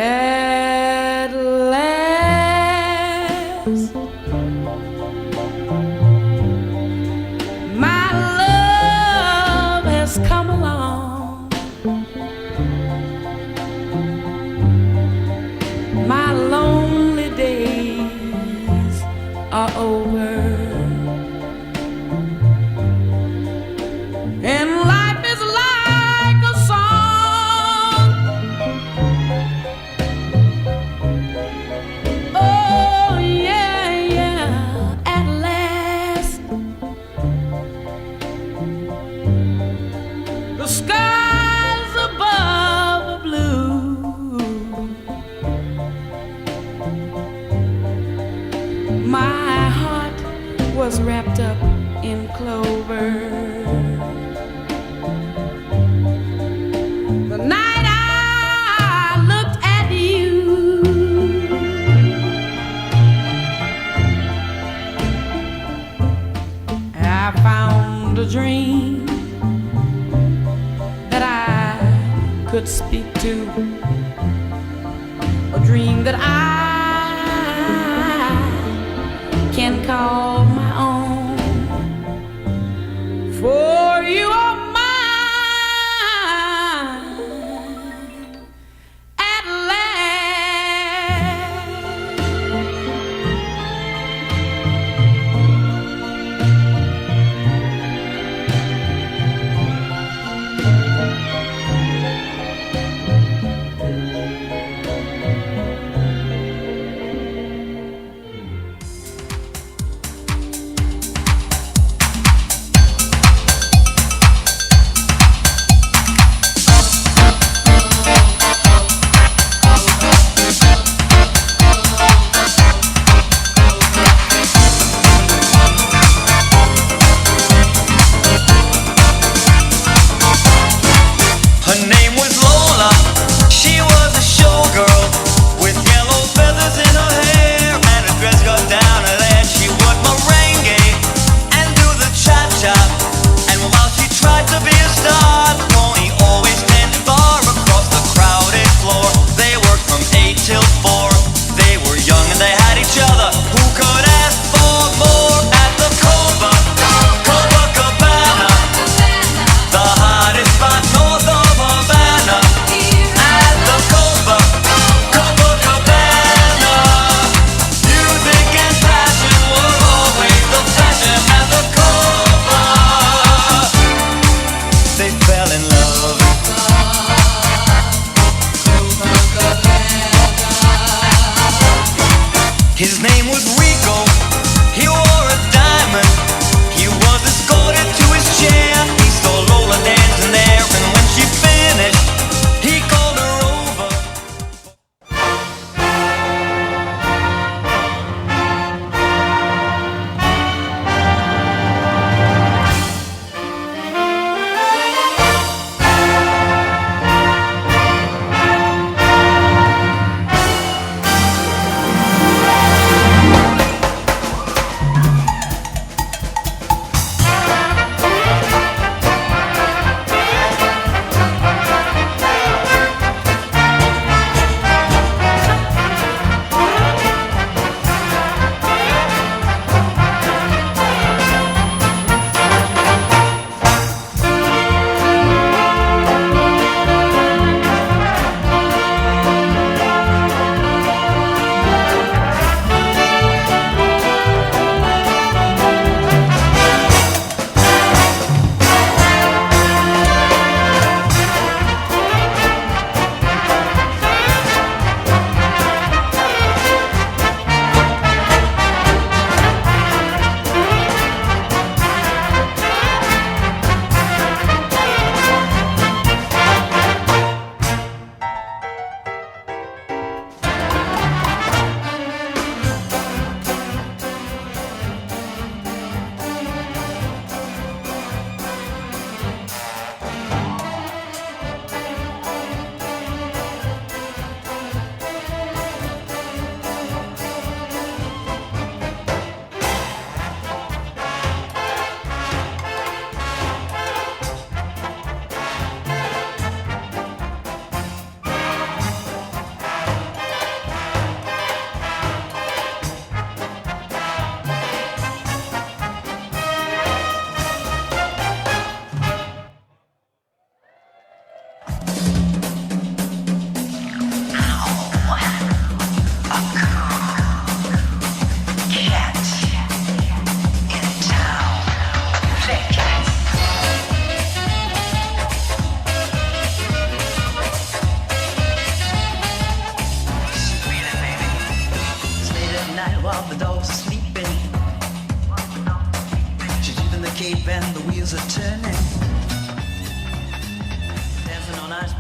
At last, my love has come along. My lonely days are over, and life is like a song. Oh yeah, yeah, at last the skies above are blue. My heart was wrapped up in clover. The night I looked at you, I found a dream that I could speak to, a dream that I can call my own. For you are mine at last. Her name was Lola, she was a showgirl with yellow feathers in her hair and a dress got down her there. She would merengue and do the cha-cha, and while she tried to be a star, the pony always tended far across the crowded floor. They worked from 8 till 4, they were young and they had each other. Who could ask for more at the Copacabana, the hottest spot north of Havana? At the Copacabana, music and passion were always the fashion. At the Copa, they fell in love. His name was Rico, he wore a diamond. He was escorted to his chair, he saw Lola dancing there, and when she finished, he called her over.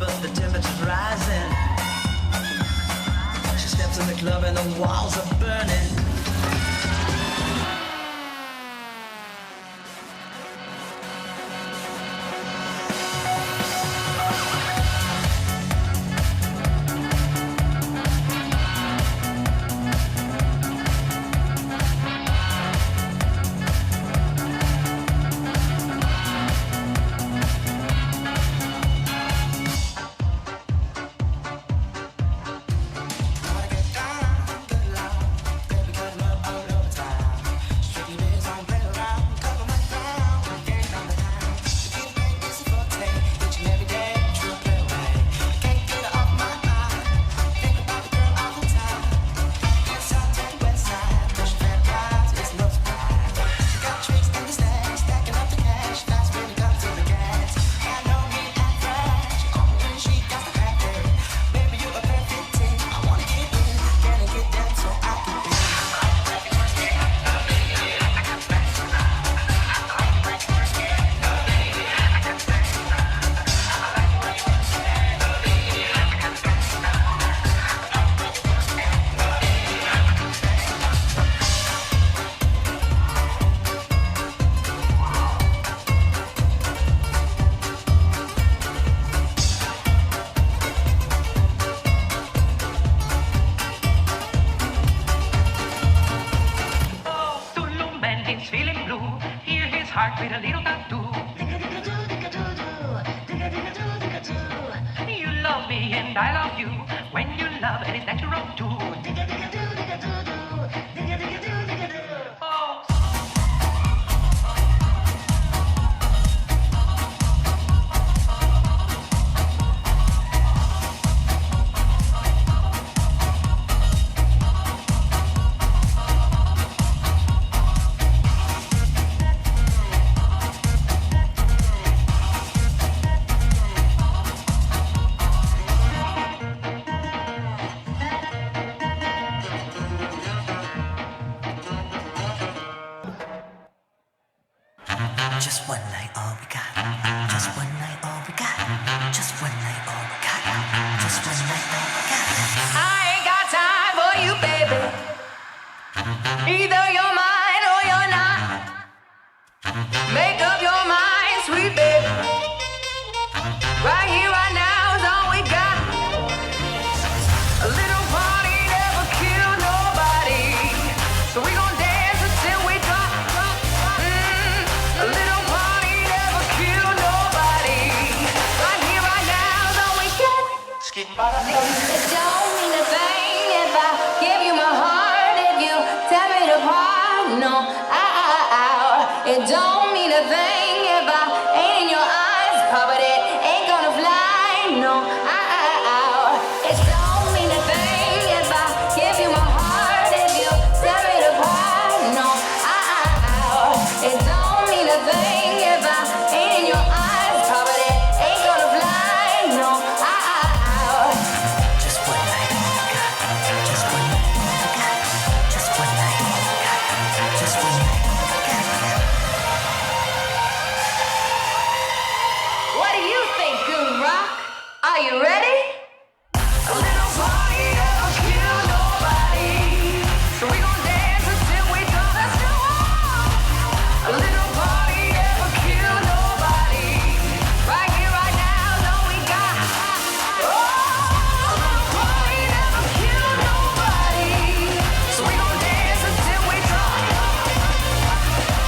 but the temperature's rising. She steps in the club and the walls are burning. With a little tattoo. You love me and I love you. When you love it is natural too. Oh. Just one night, all we got. Just one night, all we got. Just one night, all we got. Just one night, all we got. I ain't got time for you, baby. Either you're mine or you're not. Make up your mind, sweet baby. Right here, right now is all we got. A little party never killed nobody, so we gon' dance until we drop. A little party never killed nobody. Right here, right now is all we got. It don't mean a thing if I give you my heart, if you tear it apart. No, it don't mean a thing if I ain't in your eyes, but it ain't gonna fly. No, it don't mean a thing if I give you my heart, if you tear it apart. No, it don't mean a thing if I ain't in your eyes, but it ain't gonna fly. No, Just one night, all we got. Just one night, all we got. Just one night, all we got. Just one night, all we got. what do you think, Goon Rock? Are you ready? A little party never killed nobody, so we gon' dance until we drop. Let's go. A little party never killed nobody. Right here, right now is all we got. Oh, a little party never killed nobody, so we gon' dance until we drop.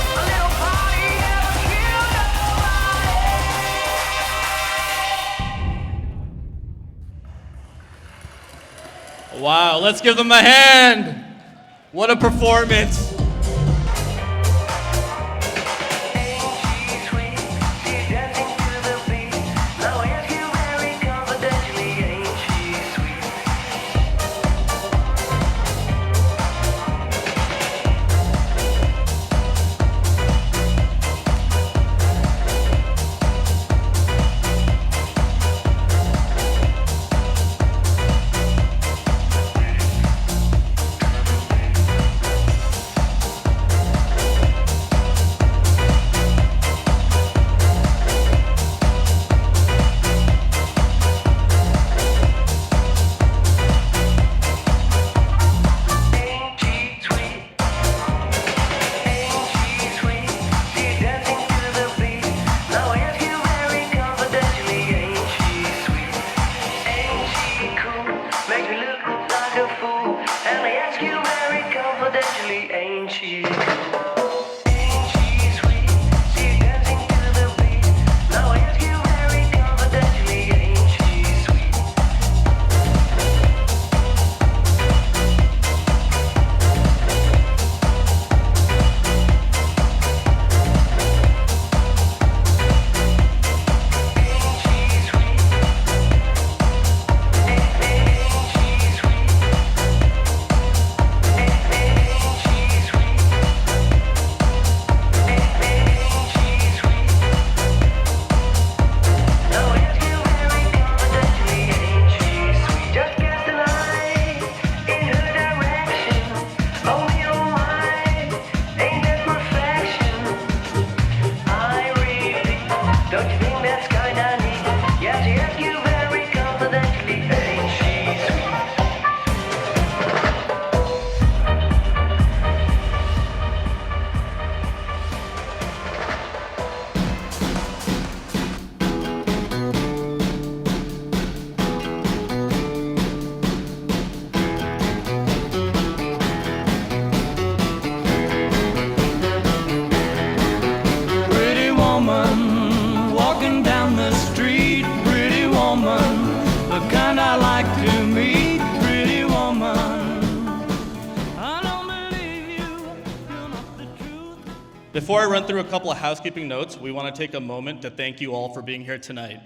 A little party never killed nobody. Wow, let's give them a hand. What a performance. woman, the kind I like to meet, pretty woman. I don't believe you're not the truth. Before I run through a couple of housekeeping notes, we want to take a moment to thank you all for being here tonight.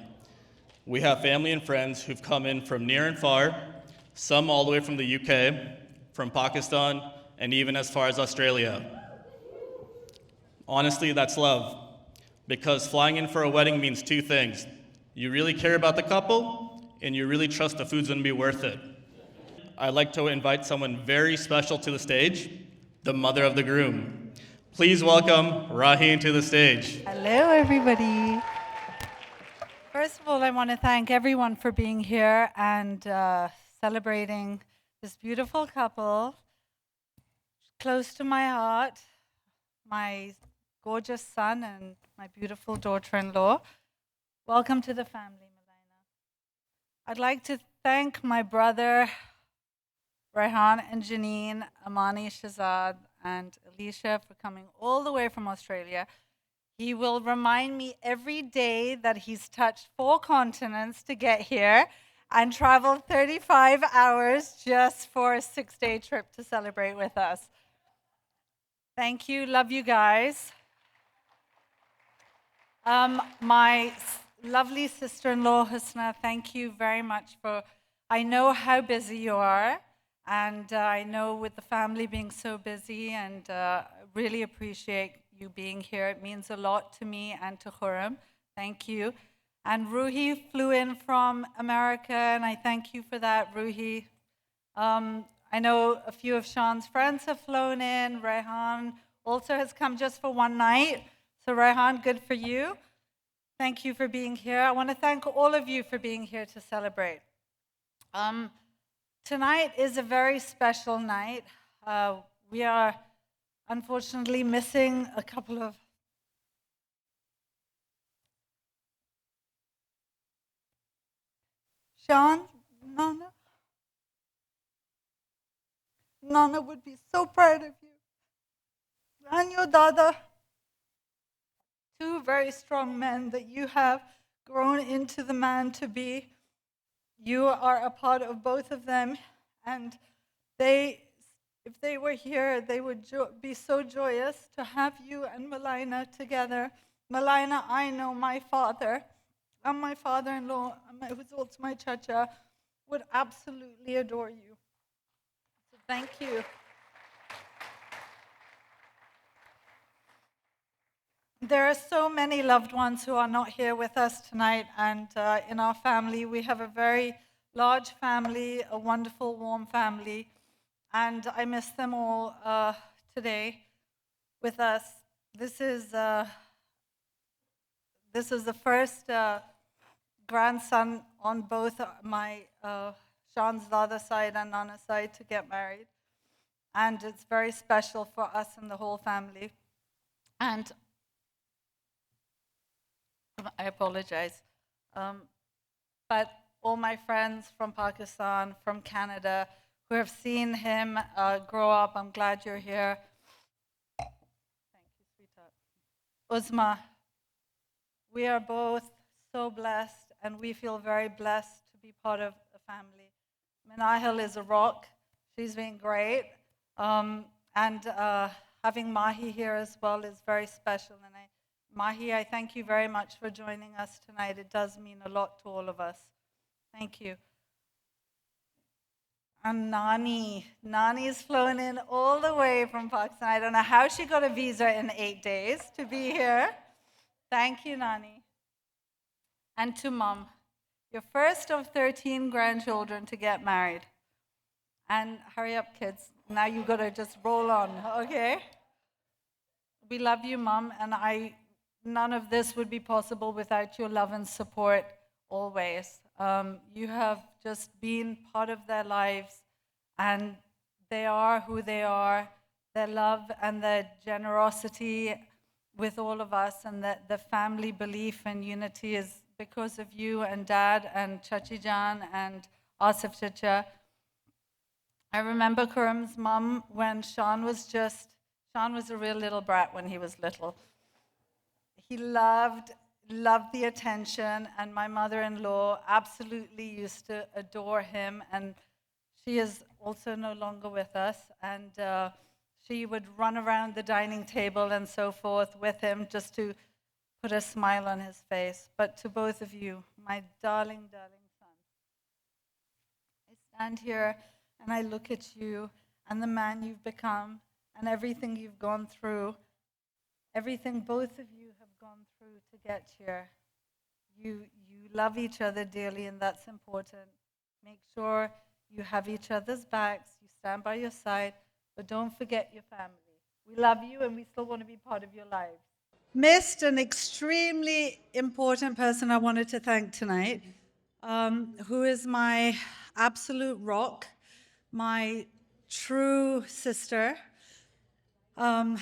We have family and friends who've come in from near and far, some all the way from the UK, from Pakistan, and even as far as Australia. Honestly, that's love. Because flying in for a wedding means two things. You really care about the couple, and you really trust the food's gonna be worth it. I'd like to invite someone very special to the stage, the mother of the groom. Please welcome Raheen to the stage. Hello, everybody. First of all, I want to thank everyone for being here and celebrating this beautiful couple, close to my heart, my gorgeous son and my beautiful daughter-in-law. Welcome to the family, Melina. I'd like to thank my brother, Rehan and Janine, Amani, Shazad, and Alicia for coming all the way from Australia. He will remind me every day that he's touched 4 continents to get here and traveled 35 hours just for a 6-day trip to celebrate with us. Thank you. Love you guys. My lovely sister-in-law, Husna, thank you very much for, I know how busy you are, and I know with the family being so busy, and really appreciate you being here. It means a lot to me and to Khurram. Thank you. And Ruhi flew in from America, and I thank you for that, Ruhi. I know a few of Sean's friends have flown in. Rehan also has come just for one night. So Rehan, good for you. Thank you for being here. I want to thank all of you for being here to celebrate. Tonight is a very special night. We are unfortunately missing a couple of Sean, Nana would be so proud of you. And your Dada. 2 very strong men that you have grown into the man to be. You are a part of both of them, and if they were here, they would be so joyous to have you and Melina together. Melina, I know my father and my father-in-law, who's also my chacha, would absolutely adore you. So thank you. There are so many loved ones who are not here with us tonight, and in our family, we have a very large family, a wonderful, warm family, and I miss them all today with us. This is the first grandson on both my Sean's Dada side and Nana's side to get married, and it's very special for us and the whole family. And I apologize. But all my friends from Pakistan, from Canada, who have seen him grow up, I'm glad you're here. Thank you, sweetheart. Uzma, we are both so blessed, and we feel very blessed to be part of a family. Minahil is a rock. She's been great. And having Mahi here as well is very special. And Mahi, I thank you very much for joining us tonight. It does mean a lot to all of us. Thank you. And Nani's flown in all the way from Pakistan. I don't know how she got a visa in 8 days to be here. Thank you, Nani. And to Mom, your first of 13 grandchildren to get married. And hurry up, kids. Now you got to just roll on, okay? We love you, Mom, and none of this would be possible without your love and support always. You have just been part of their lives, and they are who they are. Their love and their generosity with all of us, and the family belief and unity is because of you and Dad and Chachi Jan and Asif Chacha. I remember Khurram's mom when Sean was a real little brat when he was little. He loved loved the attention, and my mother-in-law absolutely used to adore him, and she is also no longer with us, and she would run around the dining table and so forth with him just to put a smile on his face. But to both of you, my darling, darling son, I stand here and I look at you and the man you've become and everything you've gone through, everything both of you have gone through to get here. You love each other dearly, and that's important. Make sure you have each other's backs, you stand by your side, but don't forget your family. We love you and we still want to be part of your lives. Missed an extremely important person I wanted to thank tonight, who is my absolute rock, my true sister, my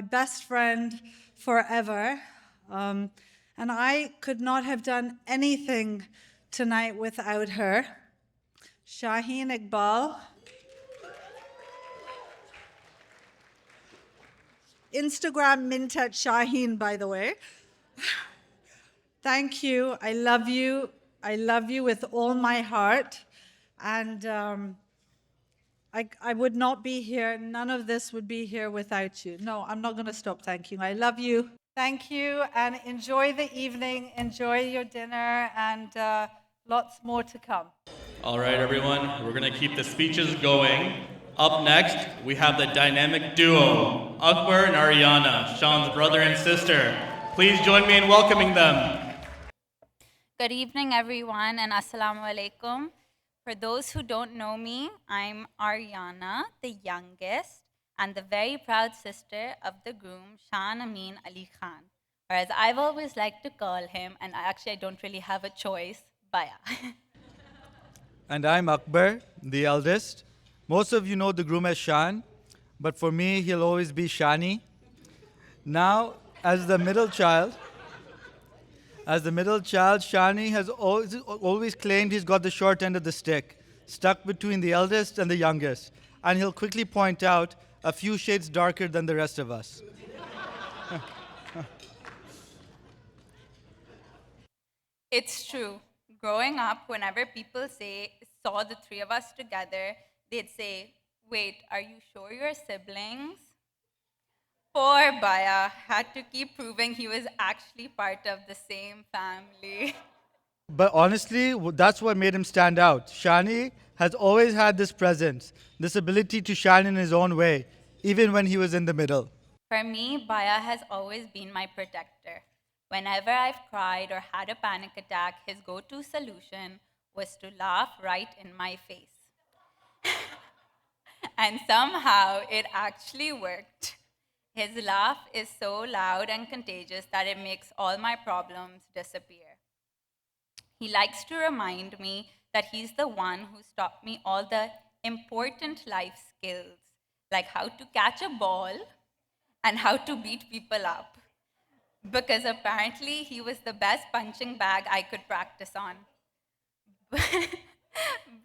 best friend forever. And I could not have done anything tonight without her. Shaheen Iqbal. Instagram Mintat Shaheen, by the way. Thank you. I love you. I love you with all my heart. And I would not be here. None of this would be here without you. No, I'm not going to stop thanking you. I love you. Thank you, and enjoy the evening. Enjoy your dinner, and lots more to come. All right, everyone, we're going to keep the speeches going. Up next, we have the dynamic duo, Akbar and Ariana, Sean's brother and sister. Please join me in welcoming them. Good evening, everyone, and assalamu alaikum. For those who don't know me, I'm Ariana, the youngest, and the very proud sister of the groom, Shan Amin Ali Khan, or as I've always liked to call him, and I don't really have a choice, Baya. And I'm Akbar, the eldest. Most of you know the groom as Shan, but for me, he'll always be Shani. Now, as the middle child, Shani has always claimed he's got the short end of the stick, stuck between the eldest and the youngest, and he'll quickly point out a few shades darker than the rest of us. It's true. Growing up, whenever people saw the three of us together, they'd say, "Wait, are you sure you're siblings?" Poor Baya had to keep proving he was actually part of the same family. But honestly, that's what made him stand out. Shani has always had this presence, this ability to shine in his own way, even when he was in the middle. For me, Baya has always been my protector. Whenever I've cried or had a panic attack, his go-to solution was to laugh right in my face. And somehow it actually worked. His laugh is so loud and contagious that it makes all my problems disappear. He likes to remind me that he's the one who taught me all the important life skills, like how to catch a ball and how to beat people up. Because apparently he was the best punching bag I could practice on.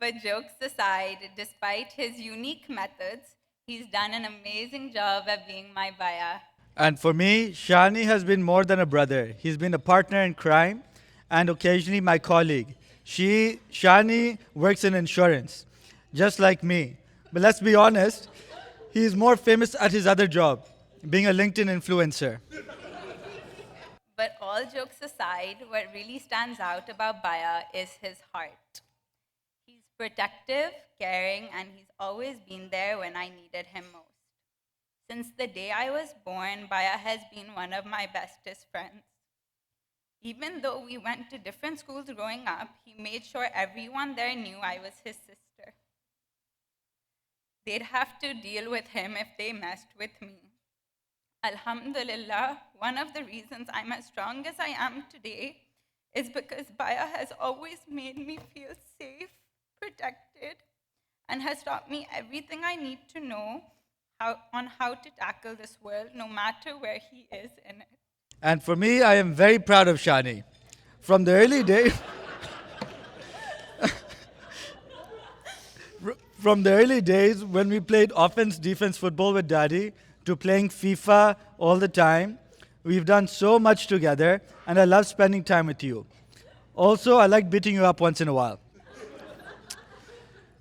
But jokes aside, despite his unique methods, he's done an amazing job at being my Baya. And for me, Shani has been more than a brother. He's been a partner in crime and occasionally my colleague. Shani works in insurance, just like me. But let's be honest, he's more famous at his other job, being a LinkedIn influencer. But all jokes aside, what really stands out about Baya is his heart. He's protective, caring, and he's always been there when I needed him most. Since the day I was born, Baya has been one of my bestest friends. Even though we went to different schools growing up, he made sure everyone there knew I was his sister. They'd have to deal with him if they messed with me. Alhamdulillah, one of the reasons I'm as strong as I am today is because Baya has always made me feel safe, protected, and has taught me everything I need to know on how to tackle this world, no matter where he is in it. And for me, I am very proud of Shani. From the early days, when we played offense-defense football with Daddy, to playing FIFA all the time, We've done so much together, and I love spending time with you. Also, I like beating you up once in a while.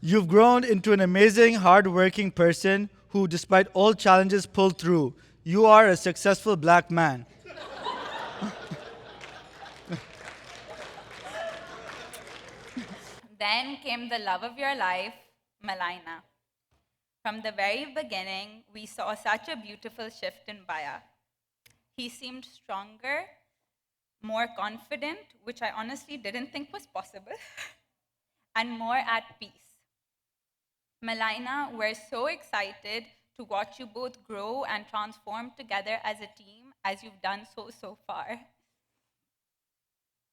You've grown into an amazing, hard-working person who, despite all challenges, pulled through. You are a successful black man. Then came the love of your life, Malaina. From the very beginning, we saw such a beautiful shift in Baya. He seemed stronger, more confident, which I honestly didn't think was possible, and more at peace. Malaina, we're so excited to watch you both grow and transform together as a team as you've done so far.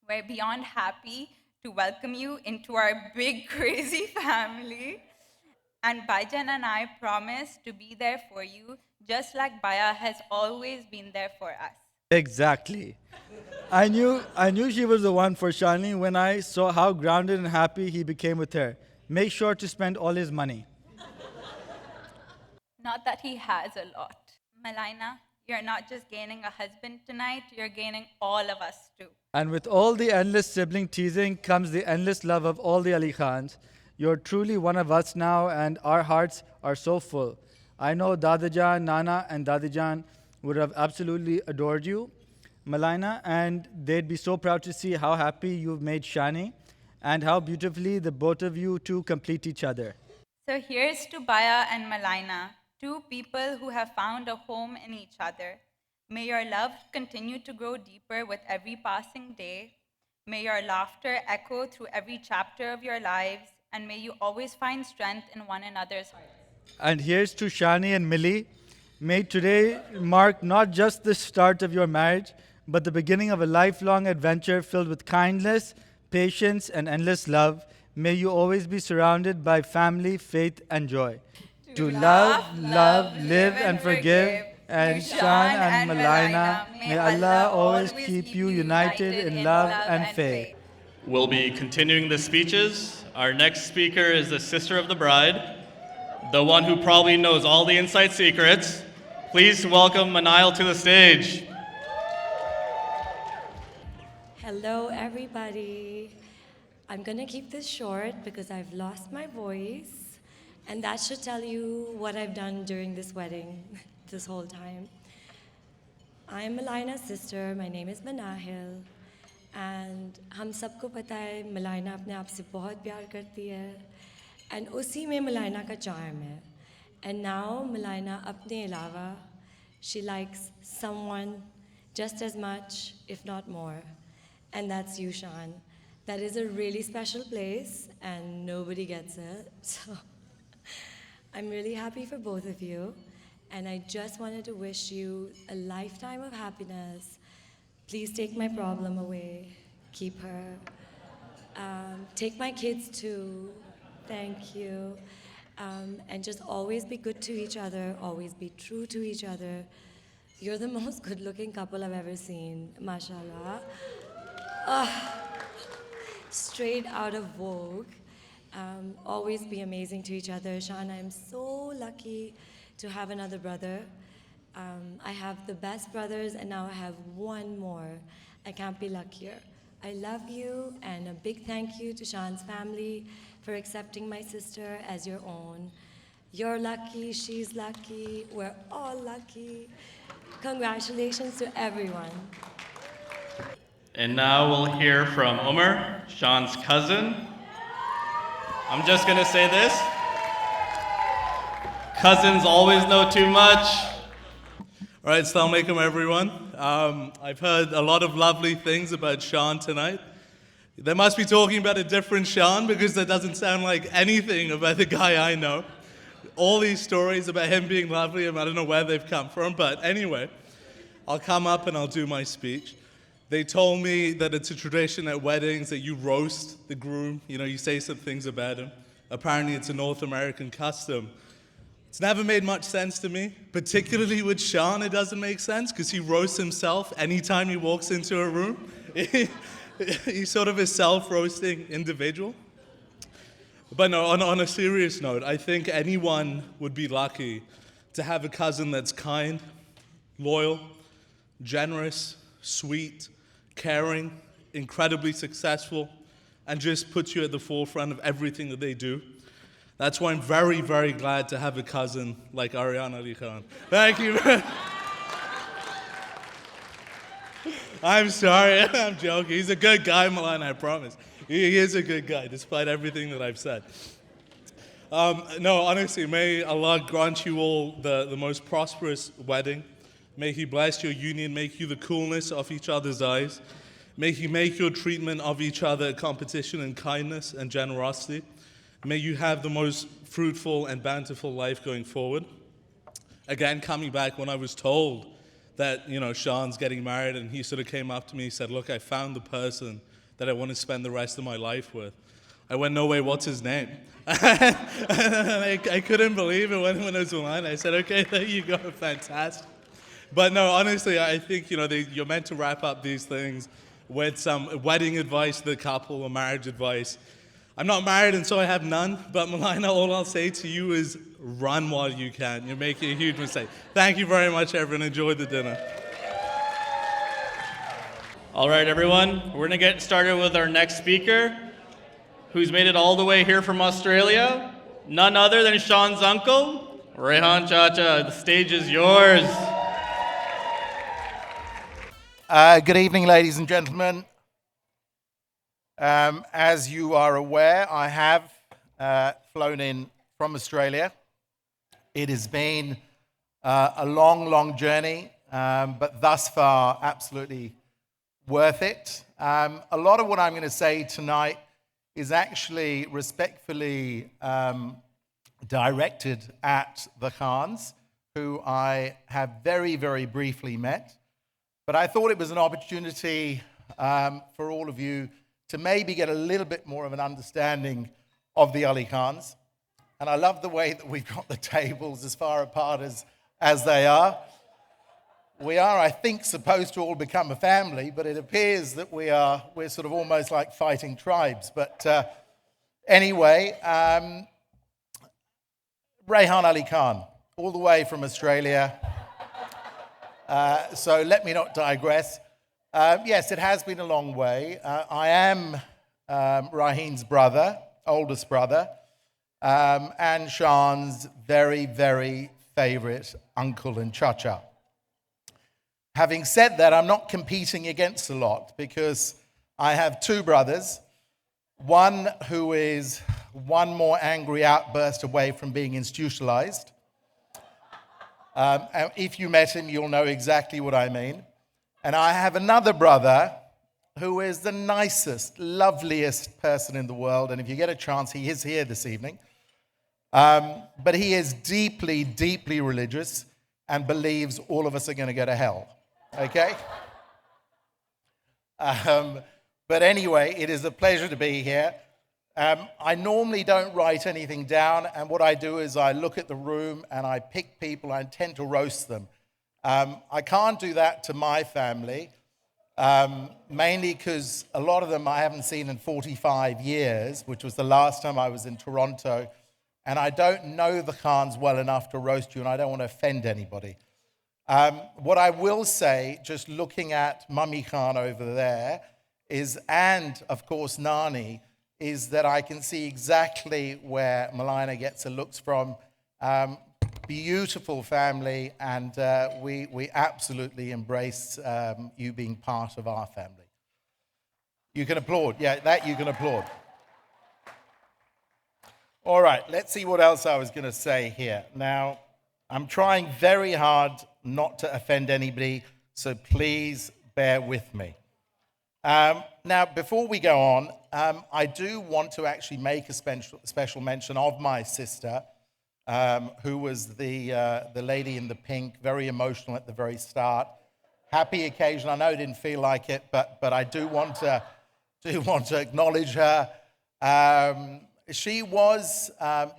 We're beyond happy to welcome you into our big, crazy family. And Baijan and I promise to be there for you, just like Baya has always been there for us. Exactly. I knew she was the one for Shani when I saw how grounded and happy he became with her. Make sure to spend all his money. Not that he has a lot. Malaina, you're not just gaining a husband tonight, you're gaining all of us too. And with all the endless sibling teasing comes the endless love of all the Ali Khans. You're truly one of us now, and our hearts are so full. I know Dadajan, Nana, and Dadijan would have absolutely adored you, Malaina, and they'd be so proud to see how happy you've made Shani and how beautifully the both of you two complete each other. So here's to Baya and Malaina, two people who have found a home in each other. May your love continue to grow deeper with every passing day. May your laughter echo through every chapter of your lives, and may you always find strength in one another's hearts. And here's to Shani and Millie. May today mark not just the start of your marriage, but the beginning of a lifelong adventure filled with kindness, patience, and endless love. May you always be surrounded by family, faith, and joy. To love, live, and forgive. And Shan and Malaina, may Allah always keep you united in love and faith. We'll be continuing the speeches. Our next speaker is the sister of the bride, the one who probably knows all the inside secrets. Please welcome Manil to the stage. Hello, everybody. I'm gonna keep this short because I've lost my voice, and that should tell you what I've done during this wedding this whole time. I'm Malaina's sister. My name is Manahil. And हम सबको पता है मलाइना अपने आप से बहुत प्यार करती है and उसी में मलाइना का charm है. And now Malaina अपने अलावा she likes someone just as much, if not more, and that's you, Shan. That is a really special place and nobody gets it. So I'm really happy for both of you, and I just wanted to wish you a lifetime of happiness. Please take my problem away. Keep her. Take my kids too. Thank you. And just always be good to each other. Always be true to each other. You're the most good-looking couple I've ever seen. Mashallah. Straight out of Vogue. Always be amazing to each other. Shan, I'm so lucky to have another brother. I have the best brothers, and now I have one more. I can't be luckier. I love you, and a big thank you to Shan's family for accepting my sister as your own. You're lucky, she's lucky, we're all lucky. Congratulations to everyone. And now we'll hear from Umar, Sean's cousin. I'm just gonna say this. Cousins always know too much. All right, Assalamu alaikum, everyone. I've heard a lot of lovely things about Sean tonight. They must be talking about a different Sean because that doesn't sound like anything about the guy I know. All these stories about him being lovely, and I don't know where they've come from, but anyway, I'll come up and I'll do my speech. They told me that it's a tradition at weddings that you roast the groom, you say some things about him. Apparently it's a North American custom. It's never made much sense to me, particularly with Sean. It doesn't make sense because he roasts himself anytime he walks into a room. He's sort of a self-roasting individual. But no, on a serious note, I think anyone would be lucky to have a cousin that's kind, loyal, generous, sweet, caring, incredibly successful, and just puts you at the forefront of everything that they do. That's why I'm very, very glad to have a cousin like Aryan Ali Khan. Thank you. I'm sorry, I'm joking. He's a good guy, Milan, I promise. He is a good guy, despite everything that I've said. No, honestly, may Allah grant you all the most prosperous wedding. May He bless your union, make you the coolness of each other's eyes. May He make your treatment of each other a competition in kindness and generosity. May you have the most fruitful and bountiful life going forward. Again, coming back when I was told that, Sean's getting married, and he sort of came up to me and said, look, I found the person that I want to spend the rest of my life with. I went, no way, what's his name? And I couldn't believe it when it was mine. I said, okay, there you go, fantastic. But no, honestly, I think, you're meant to wrap up these things with some wedding advice to the couple or marriage advice. I'm not married, and so I have none, but Melina, all I'll say to you is run while you can. You're making a huge mistake. Thank you very much, everyone. Enjoy the dinner. All right, everyone, we're going to get started with our next speaker, who's made it all the way here from Australia. None other than Sean's uncle, Rehan Chacha. The stage is yours. Good evening, ladies and gentlemen. As you are aware, I have flown in from Australia. It has been a long, long journey, but thus far, absolutely worth it. A lot of what I'm going to say tonight is actually respectfully directed at the Khans, who I have very, very briefly met. But I thought it was an opportunity for all of you to maybe get a little bit more of an understanding of the Ali Khans. And I love the way that we've got the tables as far apart as they are. We are, I think, supposed to all become a family, but it appears that we're sort of almost like fighting tribes. But anyway, Rehan Ali Khan, all the way from Australia. So let me not digress. Yes, it has been a long way. I am Rahin's brother, oldest brother, and Sean's very, very favorite uncle and chacha. Having said that, I'm not competing against a lot because I have two brothers, one who is one more angry outburst away from being institutionalized. And if you met him, you'll know exactly what I mean. And I have another brother who is the nicest, loveliest person in the world. And if you get a chance, he is here this evening. But he is deeply, deeply religious and believes all of us are going to go to hell. Okay? But anyway, it is a pleasure to be here. I normally don't write anything down, and what I do is I look at the room and I pick people. I tend to roast them. I can't do that to my family, mainly because a lot of them I haven't seen in 45 years, which was the last time I was in Toronto, and I don't know the Khans well enough to roast you, and I don't want to offend anybody. What I will say, just looking at Mummy Khan over there, is, and of course Nani, is that I can see exactly where Melina gets her looks from. Beautiful family, and we absolutely embrace you being part of our family. You can applaud. Yeah, that you can applaud. All right, let's see what else I was going to say here. Now, I'm trying very hard not to offend anybody, so please bear with me. Now, before we go on, I do want to actually make a special mention of my sister, who was the lady in the pink, very emotional at the very start. Happy occasion. I know it didn't feel like it, but I do want to acknowledge her. She was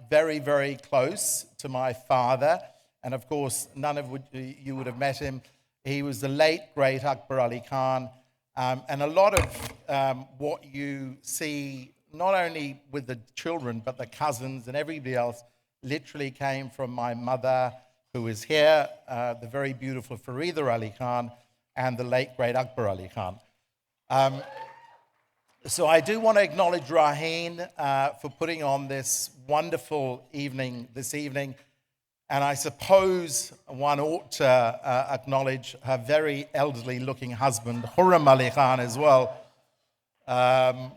very, very close to my father, and of course, none of you would have met him. He was the late, great Akbar Ali Khan, and a lot of what you see, not only with the children, but the cousins and everybody else, literally came from my mother, who is here, the very beautiful Farida Ali Khan, and the late, great Akbar Ali Khan. So I do want to acknowledge Raheen for putting on this wonderful evening this evening. And I suppose one ought to acknowledge her very elderly-looking husband, Khurram Ali Khan, as well. And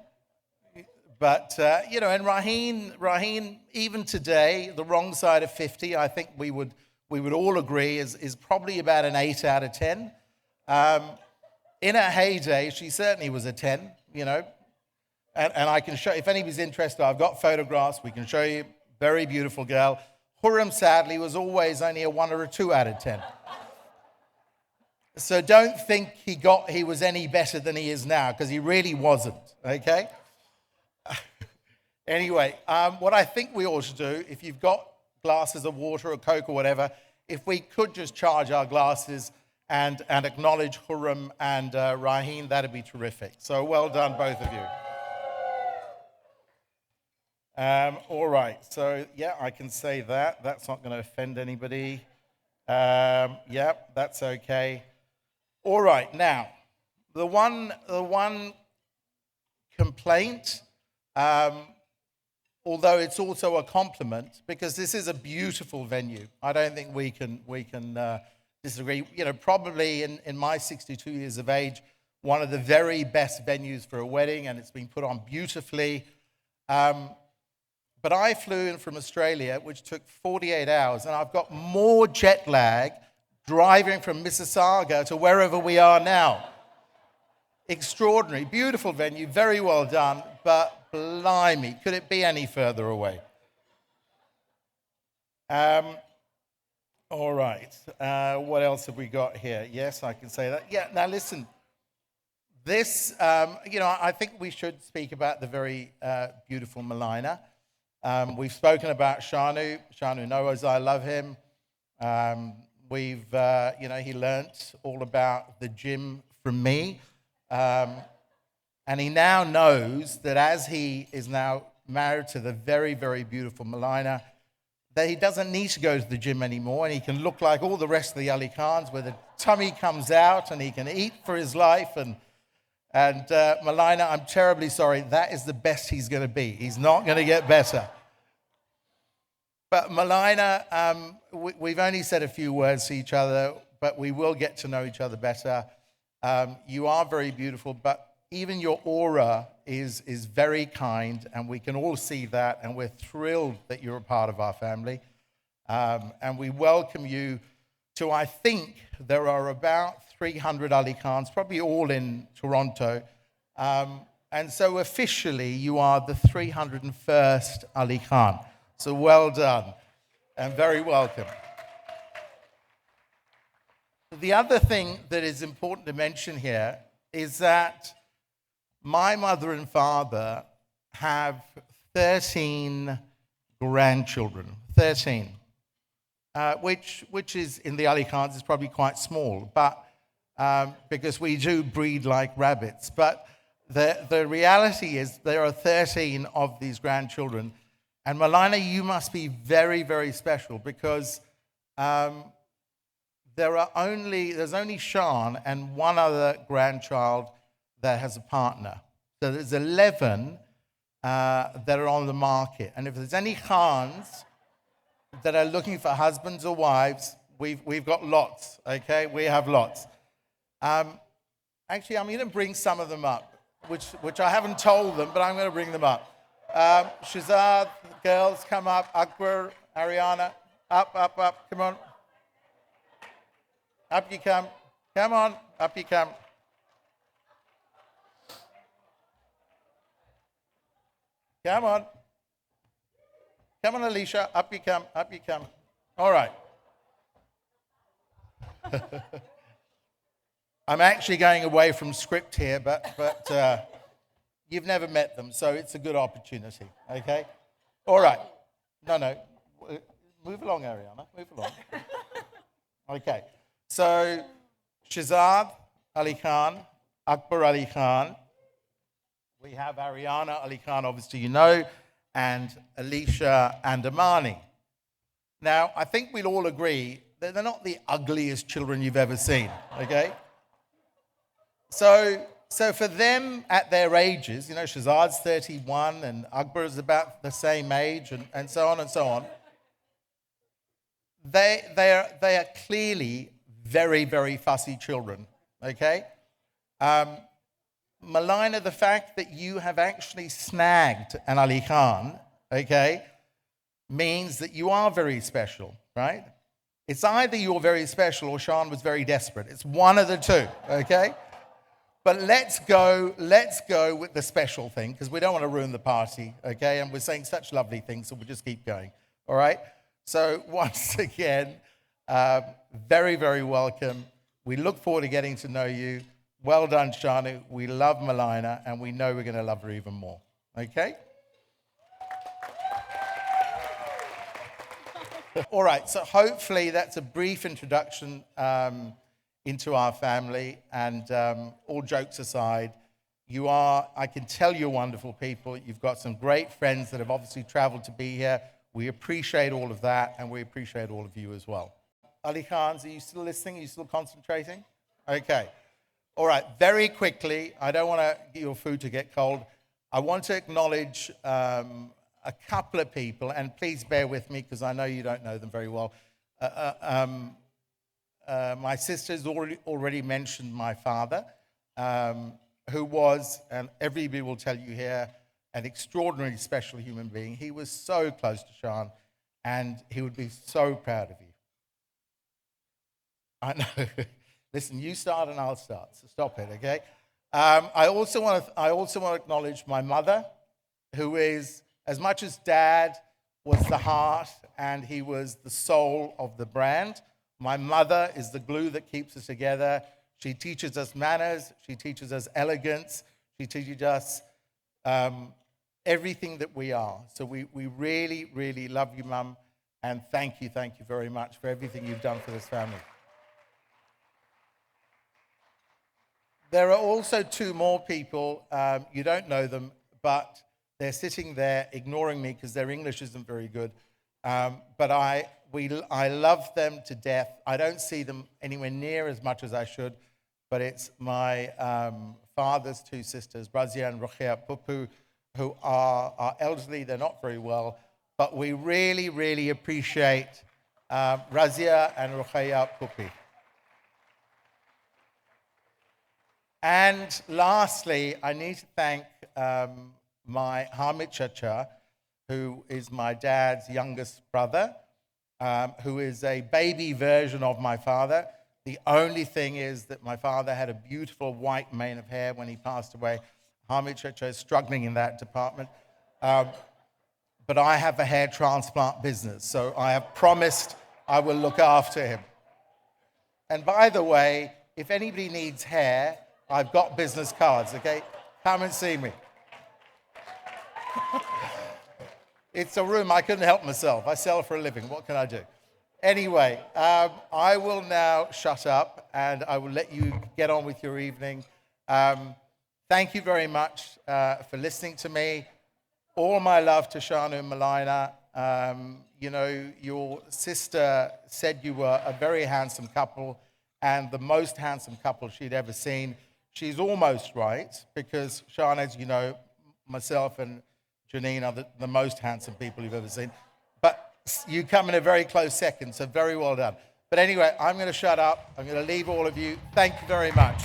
Raheen, even today, the wrong side of 50, I think we would all agree is probably about an 8 out of 10. In her heyday, she certainly was a 10, And I can show, if anybody's interested, I've got photographs, we can show you. Very beautiful girl. Khurram, sadly, was always only a 1 or a 2 out of 10. So don't think he was any better than he is now, because he really wasn't, okay? Anyway, what I think we ought to do, if you've got glasses of water or Coke or whatever, if we could just charge our glasses and acknowledge Khurram and Raheen, that'd be terrific. So well done, both of you. All right, so yeah, I can say that. That's not going to offend anybody. Yeah, that's okay. All right, now, the one complaint, although it's also a compliment, because this is a beautiful venue. I don't think we can disagree. Probably in my 62 years of age, one of the very best venues for a wedding, and it's been put on beautifully. But I flew in from Australia, which took 48 hours, and I've got more jet lag driving from Mississauga to wherever we are now. Extraordinary, beautiful venue, very well done, but blimey, could it be any further away? All right, what else have we got here? Yes, I can say that. Yeah, now listen, this, I think we should speak about the very beautiful Malina. We've spoken about Shanu. Shanu knows I love him. He learnt all about the gym from me. And he now knows that as he is now married to the very, very beautiful Malina, that he doesn't need to go to the gym anymore, and he can look like all the rest of the Ali Khans, where the tummy comes out and he can eat for his life. And Malina, I'm terribly sorry, that is the best he's going to be. He's not going to get better. But Malina, we've only said a few words to each other, but we will get to know each other better. You are very beautiful, but even your aura is very kind, and we can all see that, and we're thrilled that you're a part of our family. And we welcome you to, I think, there are about 300 Ali Khans, probably all in Toronto. And so officially, you are the 301st Ali Khan. So well done, and very welcome. The other thing that is important to mention here is that my mother and father have 13 grandchildren, 13, which is, in the Ali Khans, is probably quite small, but because we do breed like rabbits. But the reality is there are 13 of these grandchildren. And Malina, you must be very, very special, because there's only Sean and one other grandchild that has a partner. So there's 11 that are on the market. And if there's any Khans that are looking for husbands or wives, we've got lots, okay? We have lots. Actually, I'm going to bring some of them up, which I haven't told them, but I'm going to bring them up. Shazad, girls, come up. Akbar, Ariana, up, come on. Up you come. Come on, up you come. Come on. Come on, Alicia, up you come, up you come. All right. I'm actually going away from script here, but you've never met them, so it's a good opportunity, okay? All right. No. Move along, Ariana. Move along. Okay. So, Shazad Ali Khan, Akbar Ali Khan. We have Ariana Ali Khan, obviously you know, and Alicia and Amani. Now, I think we'll all agree that they're not the ugliest children you've ever seen, okay? So for them at their ages, you know, Shahzad's 31 and Akbar is about the same age and so on and so on, they are clearly very, very fussy children, okay? Malina, the fact that you have actually snagged an Ali Khan, okay, means that you are very special, right? It's either you're very special or Sean was very desperate. It's one of the two, okay? But let's go with the special thing, because we don't want to ruin the party, okay? And we're saying such lovely things, so we'll just keep going, all right? So once again, very, very welcome. We look forward to getting to know you. Well done, Shanu. We love Malina, and we know we're going to love her even more, okay? All right, so hopefully that's a brief introduction into our family, and all jokes aside, I can tell you're wonderful people. You've got some great friends that have obviously traveled to be here. We appreciate all of that, and we appreciate all of you as well. Ali Khans, are you still listening? Are you still concentrating? Okay. All right, very quickly, I don't want your food to get cold. I want to acknowledge a couple of people, and please bear with me because I know you don't know them very well. My sister's already mentioned my father, who was, and everybody will tell you here, an extraordinarily special human being. He was so close to Sean, and he would be so proud of you. I know. Listen, you start and I'll start, so stop it, okay? I also want to acknowledge my mother, who is, as much as Dad was the heart and he was the soul of the brand, my mother is the glue that keeps us together. She teaches us manners. She teaches us elegance. She teaches us everything that we are. So we really, really love you, Mum, and thank you very much for everything you've done for this family. There are also two more people. You don't know them, but they're sitting there ignoring me because their English isn't very good. But I love them to death. I don't see them anywhere near as much as I should, but it's my father's two sisters, Razia and Rukhya Pupu, who are elderly. They're not very well, but we really, really appreciate Razia and Rukhya Pupi. And lastly, I need to thank my Hamid Chacha, who is my dad's youngest brother, who is a baby version of my father. The only thing is that my father had a beautiful white mane of hair when he passed away. Hamid Chacha is struggling in that department. But I have a hair transplant business, so I have promised I will look after him. And by the way, if anybody needs hair, I've got business cards, okay? Come and see me. It's a room, I couldn't help myself. I sell for a living, what can I do? Anyway, I will now shut up and I will let you get on with your evening. Thank you very much for listening to me. All my love to Shanu and Malina. You know, your sister said you were a very handsome couple and the most handsome couple she'd ever seen. She's almost right because Sean, as you know, myself and Janine are the most handsome people you've ever seen. But you come in a very close second, so very well done. But anyway, I'm going to shut up. I'm going to leave all of you. Thank you very much.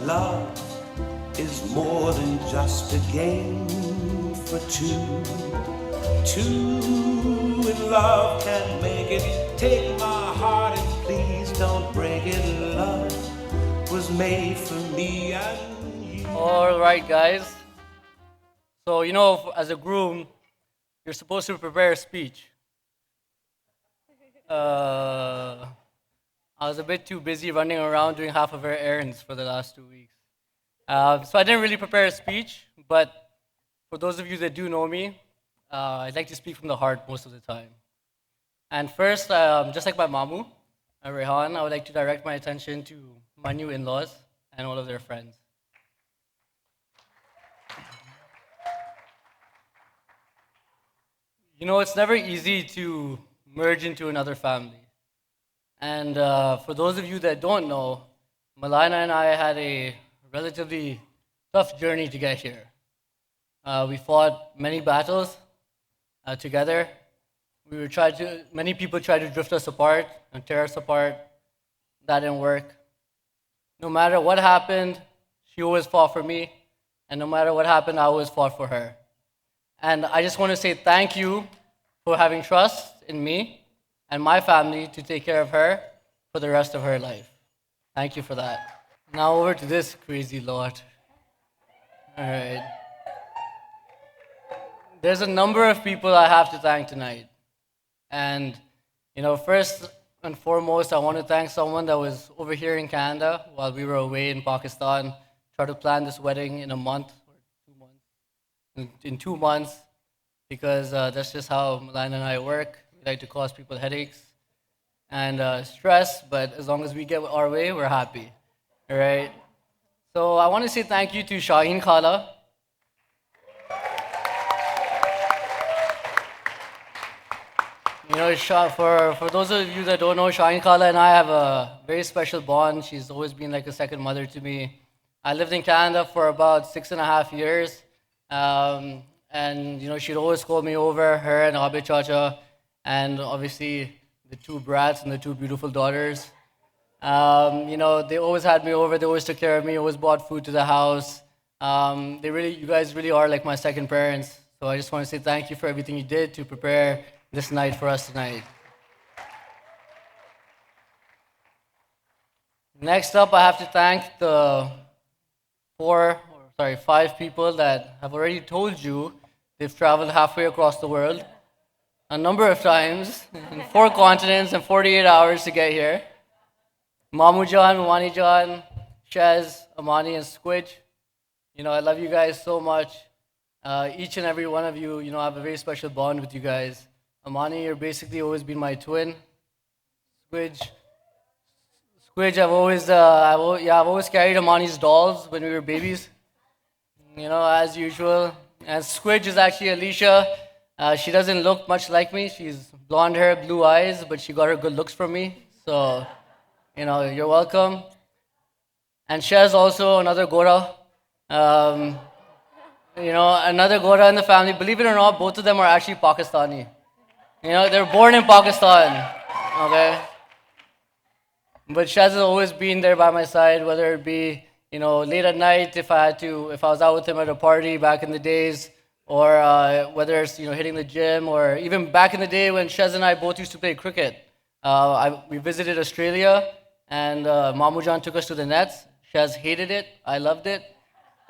love is more than just a game for two. Two in love can make it. Take my heart and please don't break it. Love was made for me and you. All right, guys. So, you know, as a groom, you're supposed to prepare a speech. I was a bit too busy running around doing half of our errands for the last 2 weeks. So I didn't really prepare a speech, but for those of you that do know me, I'd like to speak from the heart most of the time. And first, just like my mamu, Rehan, I would like to direct my attention to my new in-laws and all of their friends. You know, it's never easy to merge into another family. And for those of you that don't know, Malaina and I had a relatively tough journey to get here. We fought many battles together. Many people tried to drift us apart and tear us apart. That didn't work. No matter what happened, she always fought for me. And no matter what happened, I always fought for her. And I just want to say thank you for having trust in me and my family to take care of her for the rest of her life. Thank you for that. Now over to this crazy lot. All right. There's a number of people I have to thank tonight. And, you know, first and foremost, I want to thank someone that was over here in Canada while we were away in Pakistan, tried to plan this wedding in a month or 2 months. In 2 months, because that's just how Malaina and I work. We like to cause people headaches and stress, but as long as we get our way, we're happy. All right? So I want to say thank you to Shaheen Khala. You know, for those of you that don't know, Shaheen Khala and I have a very special bond. She's always been like a second mother to me. I lived in Canada for about 6.5 years. And, you know, she'd always call me over, her and Abid Chacha, and obviously the 2 brats and the 2 beautiful daughters. You know, they always had me over. They always took care of me, always bought food to the house. You guys really are like my second parents. So I just want to say thank you for everything you did to prepare this night for us tonight. Next up, I have to thank the 5 people that have already told you they've traveled halfway across the world a number of times in 4 continents and 48 hours to get here. Mamu Jan, Mawani Jan, Shez, Amani, and Squidge. You know, I love you guys so much. Each and every one of you, you know, I have a very special bond with you guys. Amani, you're basically always been my twin. Squidge, I've always carried Amani's dolls when we were babies. You know, as usual. And Squidge is actually Alicia. She doesn't look much like me. She's blonde hair, blue eyes, but she got her good looks from me. So, you know, you're welcome. And Shez also another Gora. You know, another Gora in the family. Believe it or not, both of them are actually Pakistani. You know, they're born in Pakistan. Okay? But Shez has always been there by my side, whether it be, you know, late at night if I was out with him at a party back in the days, or whether it's, you know, hitting the gym, or even back in the day when Shez and I both used to play cricket. We visited Australia, and Mamu Jan took us to the nets. Shez hated it. I loved it.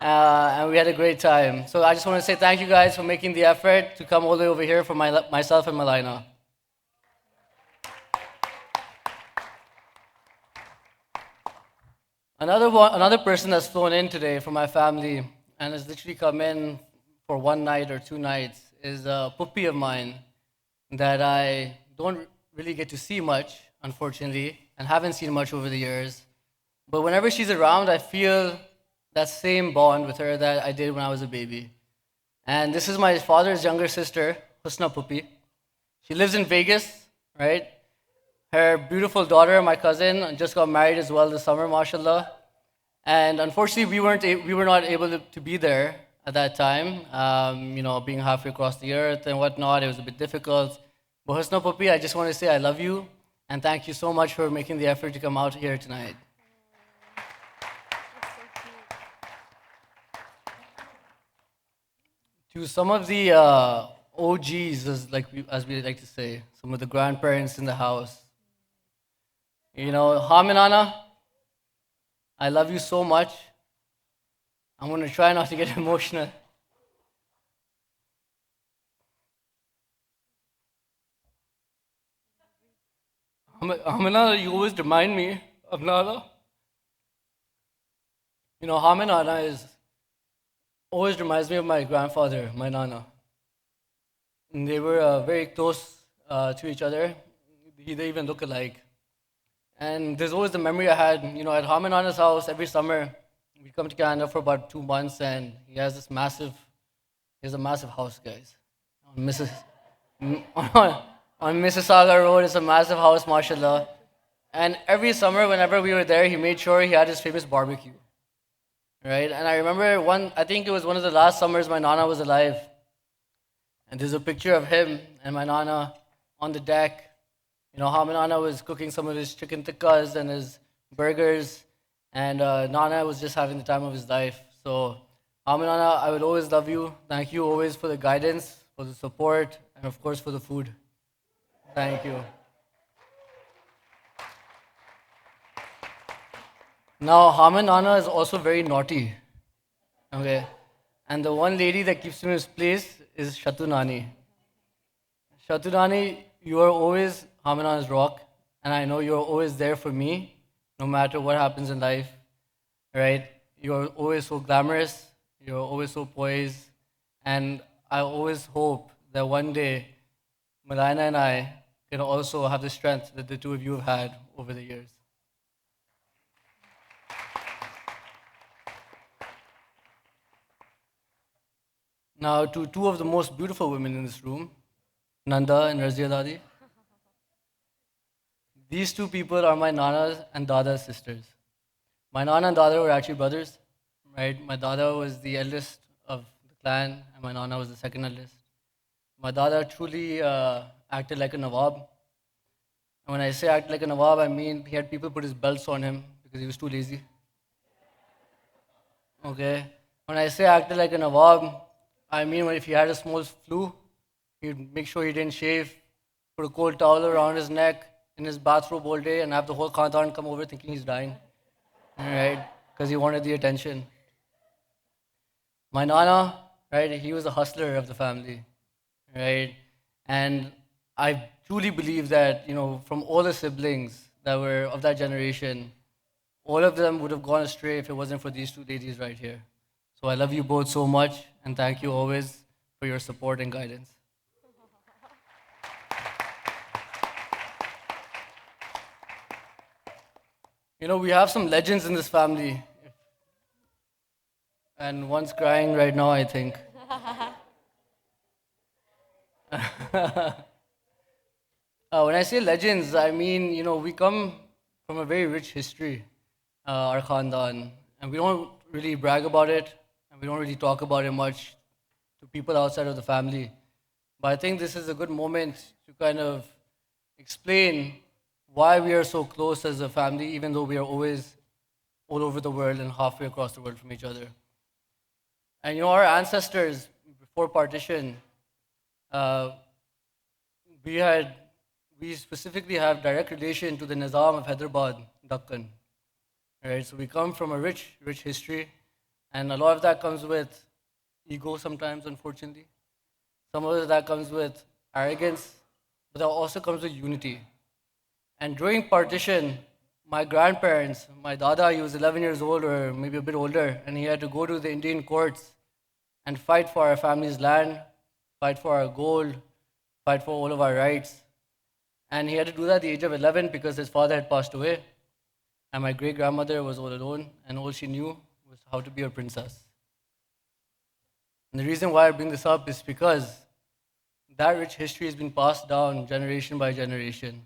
And we had a great time. So I just want to say thank you guys for making the effort to come all the way over here for myself and Malaina. Another person that's flown in today from my family and has literally come in for 1 night or 2 nights is a puppy of mine that I don't really get to see much, unfortunately, and haven't seen much over the years. But whenever she's around, I feel that same bond with her that I did when I was a baby. And this is my father's younger sister, Husna Puppy. She lives in Vegas, right? Her beautiful daughter, my cousin, just got married as well this summer, mashallah. And unfortunately, we were not able to be there at that time. You know, being halfway across the earth and whatnot, it was a bit difficult. But Husna Puppy, I just want to say I love you and thank you so much for making the effort to come out here tonight. To some of the OGs, as we like to say, some of the grandparents in the house. You know, Ham and Anna, I love you so much. I'm going to try not to get emotional. Ham and Anna, you always remind me of Nala. You know, Ham and Anna always reminds me of my grandfather, my Nana. And they were very close to each other. They even look alike. And there's always the memory I had, you know, at Ham and Nana's house every summer. We come to Canada for about 2 months, and he has a massive house, guys. On Mississauga Road, it's a massive house, mashallah. And every summer, whenever we were there, he made sure he had his famous barbecue. Right? And I remember I think it was one of the last summers my Nana was alive. And there's a picture of him and my Nana on the deck. You know, Ham and Nana was cooking some of his chicken tikkas and his burgers. And Nana was just having the time of his life. So, Ham and Nana, I will always love you. Thank you always for the guidance, for the support, and of course for the food. Thank you. Now, Ham and Nana is also very naughty. Okay? And the one lady that keeps him in his place is Shatu Nani. Shatu Nani, you are always Ham and Nana's rock. And I know you're always there for me, no matter what happens in life. Right? You're always so glamorous. You're always so poised. And I always hope that one day, Malaina and I can also have the strength that the two of you have had over the years. Now, to two of the most beautiful women in this room, Nanda and Razia Dadi. These two people are my Nana's and Dada's sisters. My Nana and Dada were actually brothers, right? My Dada was the eldest of the clan, and my Nana was the second eldest. My Dada truly acted like a Nawab. And when I say act like a Nawab, I mean he had people put his belts on him because he was too lazy. Okay? When I say acted like a Nawab, I mean if he had a small flu, he'd make sure he didn't shave, put a cold towel around his neck, in his bathrobe all day, and have the whole Khandan come over thinking he's dying. Right? Because he wanted the attention. My Nana, right, he was a hustler of the family. Right? And I truly believe that, you know, from all the siblings that were of that generation, all of them would have gone astray if it wasn't for these two ladies right here. So I love you both so much, and thank you always for your support and guidance. You know, we have some legends in this family. And one's crying right now, I think. When I say legends, I mean, you know, we come from a very rich history, our Khandan. And we don't really brag about it, and we don't really talk about it much to people outside of the family. But I think this is a good moment to kind of explain why we are so close as a family, even though we are always all over the world and halfway across the world from each other. And you know, our ancestors, before partition, we specifically have direct relation to the Nizam of Hyderabad, Dakkan. Right? So we come from a rich history, and a lot of that comes with ego sometimes, unfortunately. Some of that comes with arrogance, but that also comes with unity. And during partition, my grandparents, my Dada, he was 11 years old or maybe a bit older, and he had to go to the Indian courts and fight for our family's land, fight for our gold, fight for all of our rights. And he had to do that at the age of 11 because his father had passed away. And my great-grandmother was all alone, and all she knew was how to be a princess. And the reason why I bring this up is because that rich history has been passed down generation by generation.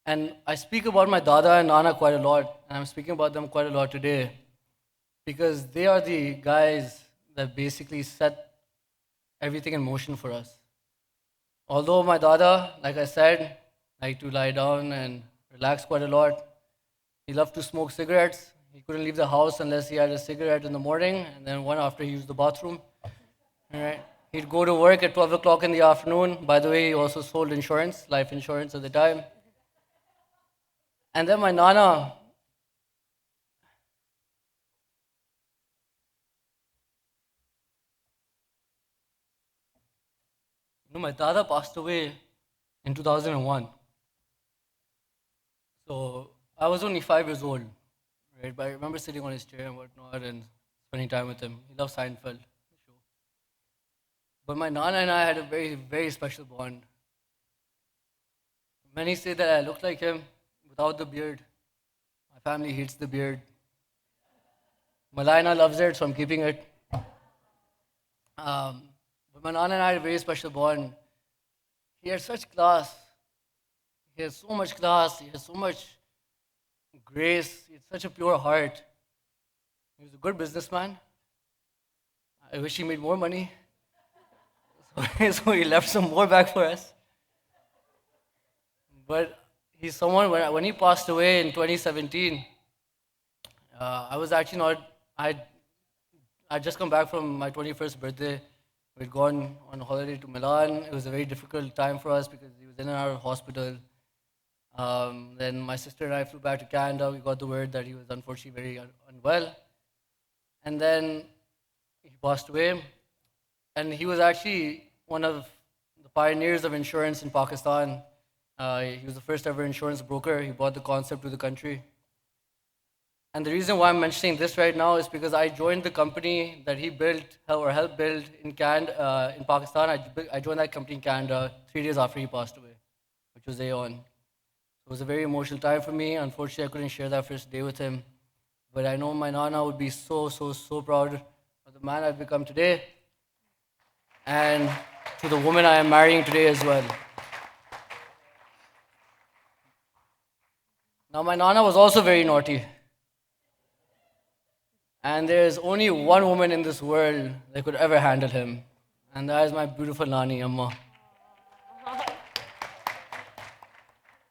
And I speak about my Dada and Nana quite a lot, and I'm speaking about them quite a lot today, because they are the guys that basically set everything in motion for us. Although my Dada, like I said, liked to lie down and relax quite a lot, he loved to smoke cigarettes. He couldn't leave the house unless he had a cigarette in the morning, and then one after he used the bathroom. All right. He'd go to work at 12 o'clock in the afternoon. By the way, he also sold insurance, life insurance at the time. And then my Nana, my Dada passed away in 2001. So I was only 5 years old, right? But I remember sitting on his chair and whatnot and spending time with him. He loved Seinfeld. But my Nana and I had a very, very special bond. Many say that I look like him without the beard. My family hates the beard. Malaina loves it, so I'm keeping it. But my Nana and I had a very special bond. He had such class. He had so much class. He had so much grace. He had such a pure heart. He was a good businessman. I wish he made more money. So he left some more back for us. But he's someone, when he passed away in 2017, I was actually not, I'd just come back from my 21st birthday. We'd gone on holiday to Milan. It was a very difficult time for us because he was in and out of hospital. Then my sister and I flew back to Canada. We got the word that he was unfortunately very unwell. And then he passed away. And he was actually one of the pioneers of insurance in Pakistan. He was the first ever insurance broker. He brought the concept to the country. And the reason why I'm mentioning this right now is because I joined the company that he built or helped build in Pakistan. I joined that company in Canada 3 days after he passed away, which was Aon. It was a very emotional time for me. Unfortunately, I couldn't share that first day with him. But I know my Nana would be so, so, so proud of the man I've become today and to the woman I am marrying today as well. Now, my Nana was also very naughty. And there's only one woman in this world that could ever handle him. And that is my beautiful Nani, Amma.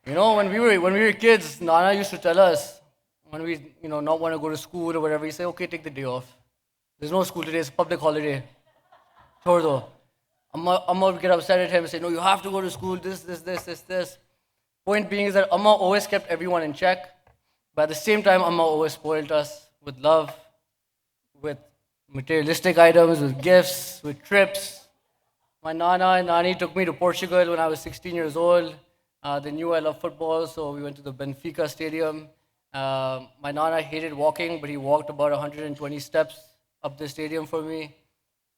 You know, when we were kids, Nana used to tell us, when we not want to go to school or whatever, he say, okay, take the day off. There's no school today, it's a public holiday. Chordo. Amma would get upset at him and say, no, you have to go to school, this. Point being is that Amma always kept everyone in check. But at the same time, Amma always spoiled us with love, with materialistic items, with gifts, with trips. My Nana and Nani took me to Portugal when I was 16 years old. They knew I loved football, so we went to the Benfica stadium. My Nana hated walking, but he walked about 120 steps up the stadium for me.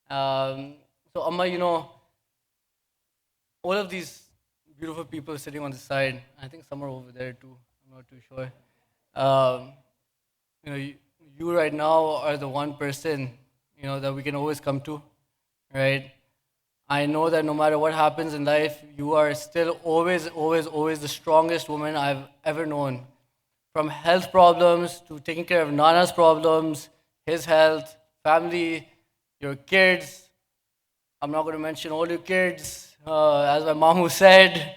So Amma, all of these beautiful people sitting on the side, I think some are over there too, I'm not too sure. You right now are the one person, that we can always come to, right? I know that no matter what happens in life, you are still always the strongest woman I've ever known. From health problems to taking care of Nana's problems, his health, family, your kids. I'm not going to mention all your kids, as my mom said.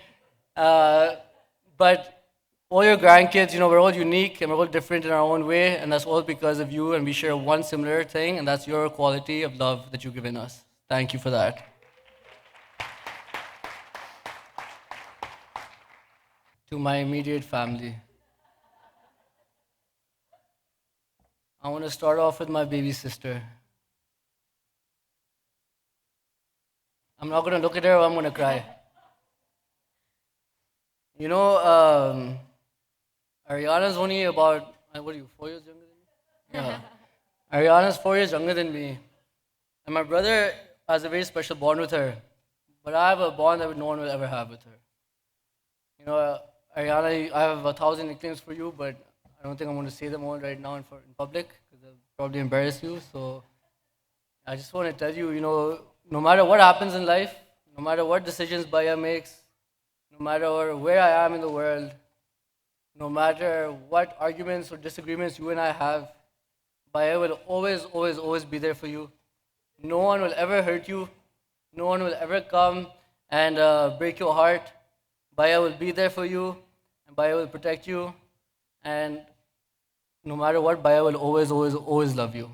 But all your grandkids, we're all unique and we're all different in our own way, and that's all because of you, and we share one similar thing, and that's your quality of love that you've given us. Thank you for that. To my immediate family, I want to start off with my baby sister. I'm not going to look at her or I'm going to cry. Ariana's only about, what are you, 4 years younger than me? Yeah. Ariana's 4 years younger than me. And my brother has a very special bond with her. But I have a bond that no one will ever have with her. Ariana, I have 1,000 nicknames for you, but I don't think I'm going to say them all right now in public because they'll probably embarrass you. So I just want to tell you, no matter what happens in life, no matter what decisions Baya makes, no matter where I am in the world, no matter what arguments or disagreements you and I have, Baya will always be there for you. No one will ever hurt you. No one will ever come and break your heart. Baya will be there for you, and Baya will protect you. And no matter what, Baya will always love you.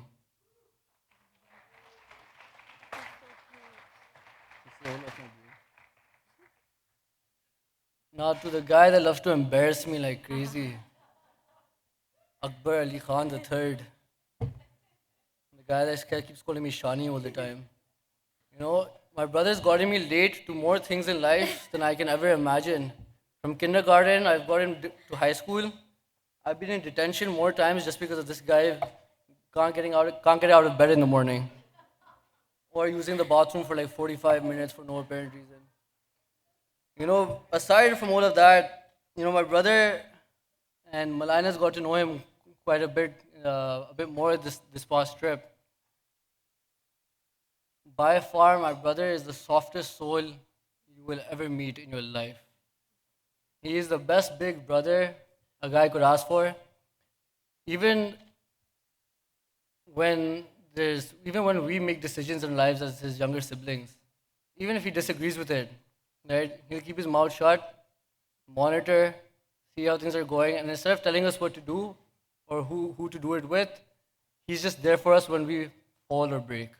Now to the guy that loves to embarrass me like crazy, Akbar Ali Khan III. The guy that keeps calling me Shani all the time. You know, my brother's gotten me late to more things in life than I can ever imagine. From kindergarten, I've gotten to high school. I've been in detention more times just because of this guy can't get out of bed in the morning. Or using the bathroom for like 45 minutes for no apparent reason. You know, aside from all of that, you know, my brother and Malina's got to know him quite a bit more this past trip. By far, my brother is the softest soul you will ever meet in your life. He is the best big brother a guy could ask for. Even when we make decisions in lives as his younger siblings, even if he disagrees with it, right, he'll keep his mouth shut, monitor, see how things are going, and instead of telling us what to do or who to do it with, he's just there for us when we fall or break.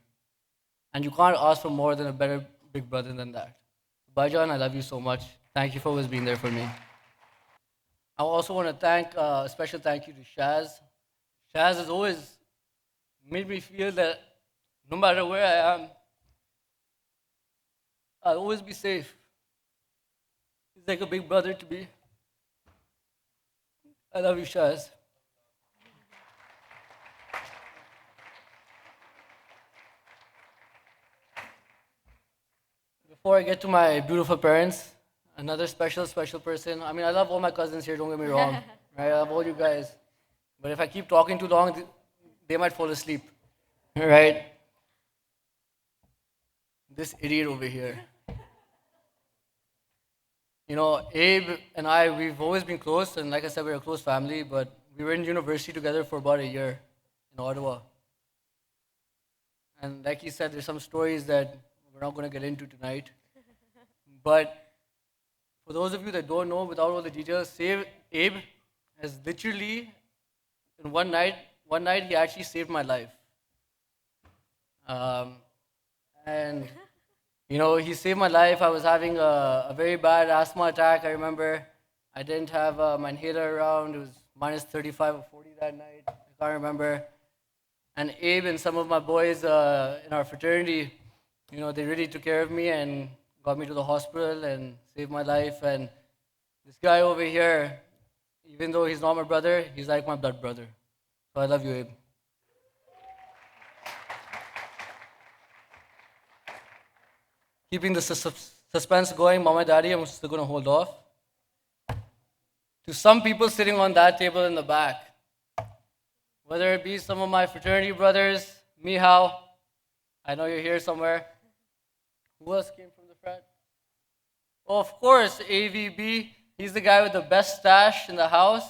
And you can't ask for more than a better big brother than that. Baijan, I love you so much. Thank you for always being there for me. I also want to thank, a special thank you to Shaz. Shaz has always made me feel that no matter where I am, I'll always be safe. He's like a big brother to me. I love you, Shaz. Before I get to my beautiful parents, another special person. I mean, I love all my cousins here, don't get me wrong. Right? I love all you guys. But if I keep talking too long, they might fall asleep. Right? This idiot over here. You know, Abe and I, we've always been close, and like I said, we're a close family, but we were in university together for about a year in Ottawa. And like he said, there's some stories that we're not going to get into tonight. But for those of you that don't know, without all the details, Abe has literally, in one night, he actually saved my life. And, you know, he saved my life. I was having a very bad asthma attack, I remember. I didn't have my inhaler around. It was minus 35 or 40 that night. I can't remember. And Abe and some of my boys in our fraternity, you know, they really took care of me and got me to the hospital and saved my life. And this guy over here, even though he's not my brother, he's like my blood brother. So I love you, Abe. Keeping the suspense going, Mama, Daddy, I'm still going to hold off. To some people sitting on that table in the back, whether it be some of my fraternity brothers, Mihao, I know you're here somewhere. Who else came from the frat? Oh, of course, AVB. He's the guy with the best stash in the house,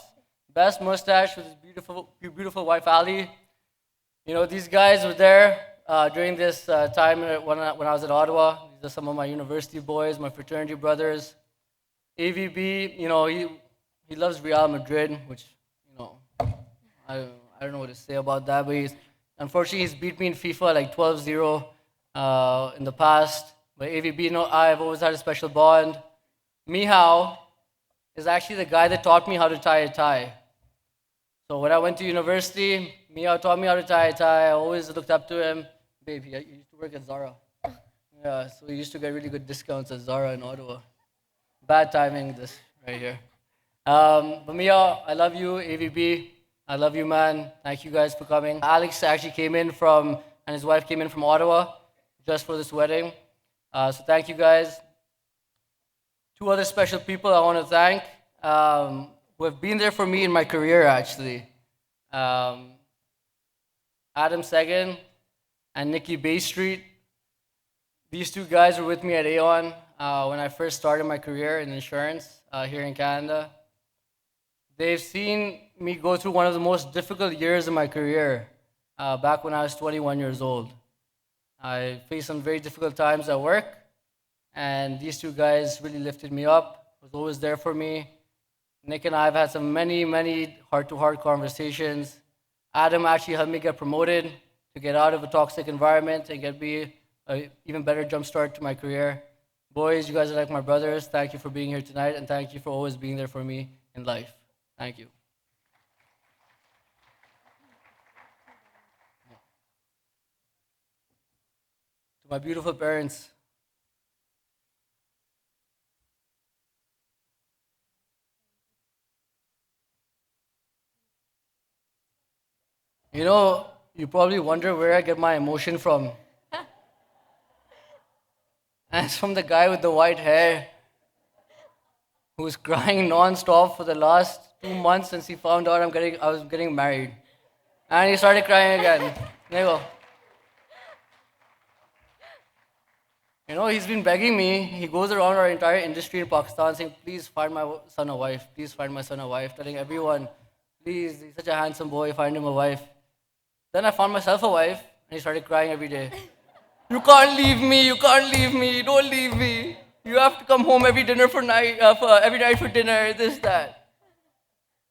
best mustache with his beautiful wife, Ali. You know, these guys were there during this time when I was at Ottawa. These are some of my university boys, my fraternity brothers. AVB, you know, he loves Real Madrid, which, you know, I don't know what to say about that, but unfortunately he's beat me in FIFA like 12-0 in the past. But AVB, you know, I've always had a special bond. Mihao is actually the guy that taught me how to tie a tie. So when I went to university, Mihao taught me how to tie a tie. I always looked up to him. Babe, he used to work at Zara. Yeah, so he used to get really good discounts at Zara in Ottawa. Bad timing, this right here. But Mihao, I love you. AVB, I love you, man. Thank you guys for coming. Alex actually came in and his wife came in from Ottawa just for this wedding. So thank you guys. Two other special people I want to thank who have been there for me in my career, actually. Adam Sagan and Nikki Bay Street. These two guys were with me at Aon when I first started my career in insurance here in Canada. They've seen me go through one of the most difficult years of my career back when I was 21 years old. I faced some very difficult times at work, and these two guys really lifted me up, was always there for me. Nick and I have had some many heart-to-heart conversations. Adam actually helped me get promoted to get out of a toxic environment and get me an even better jump start to my career. Boys, you guys are like my brothers. Thank you for being here tonight, and thank you for always being there for me in life. Thank you. To my beautiful parents, you know, you probably wonder where I get my emotion from. And it's from the guy with the white hair who's crying non-stop for the last 2 months since he found out I was getting married. And he started crying again. There you go. You know, he's been begging me. He goes around our entire industry in Pakistan saying, please find my son a wife. Please find my son a wife. Telling everyone, please, he's such a handsome boy, find him a wife. Then I found myself a wife, and he started crying every day. You can't leave me, you can't leave me, don't leave me. You have to come home every night for dinner, this, that.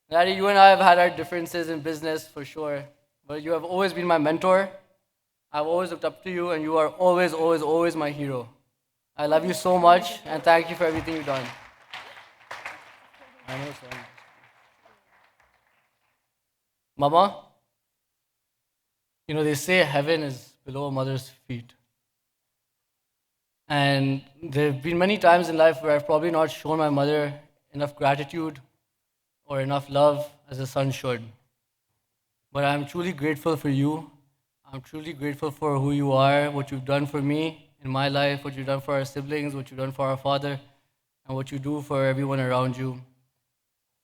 Daddy, you and I have had our differences in business for sure, but you have always been my mentor. I've always looked up to you, and you are always, always, always my hero. I love you so much, and thank you for everything you've done. I know, son. Mama, you know, they say heaven is below a mother's feet. And there have been many times in life where I've probably not shown my mother enough gratitude or enough love as a son should. But I'm truly grateful for you. I'm truly grateful for who you are, what you've done for me in my life, what you've done for our siblings, what you've done for our father, and what you do for everyone around you.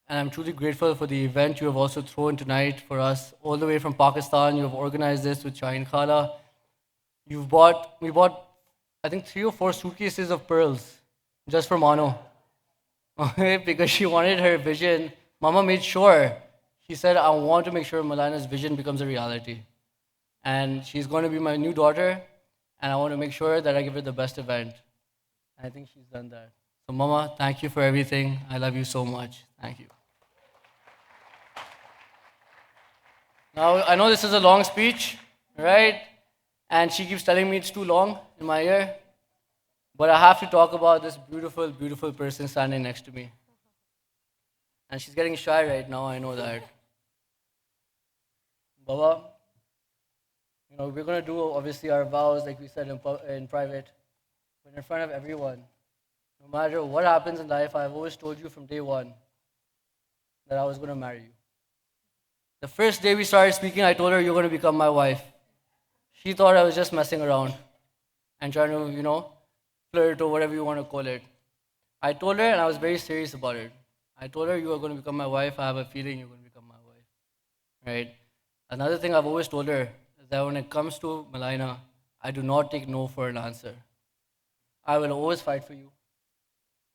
And I'm truly grateful for the event you have also thrown tonight for us, all the way from Pakistan. You have organized this with Shaheen Khala. We bought, I think, 3 or 4 suitcases of pearls just for Mano. Because she wanted her vision. Mama made sure. She said, I want to make sure Malaina's vision becomes a reality. And she's going to be my new daughter, and I want to make sure that I give her the best event. And I think she's done that. So Mama, thank you for everything. I love you so much. Thank you. Now, I know this is a long speech, right? And she keeps telling me it's too long in my ear. But I have to talk about this beautiful, beautiful person standing next to me. And she's getting shy right now, I know that. Baba, you know, we're going to do, obviously, our vows, like we said in private, but in front of everyone. No matter what happens in life, I've always told you from day one that I was going to marry you. The first day we started speaking, I told her, you're going to become my wife. She thought I was just messing around and trying to, you know, flirt or whatever you want to call it. I told her, and I was very serious about it. I told her, you are going to become my wife. I have a feeling you're going to become my wife. Right? Another thing I've always told her is that when it comes to Malaina, I do not take no for an answer. I will always fight for you.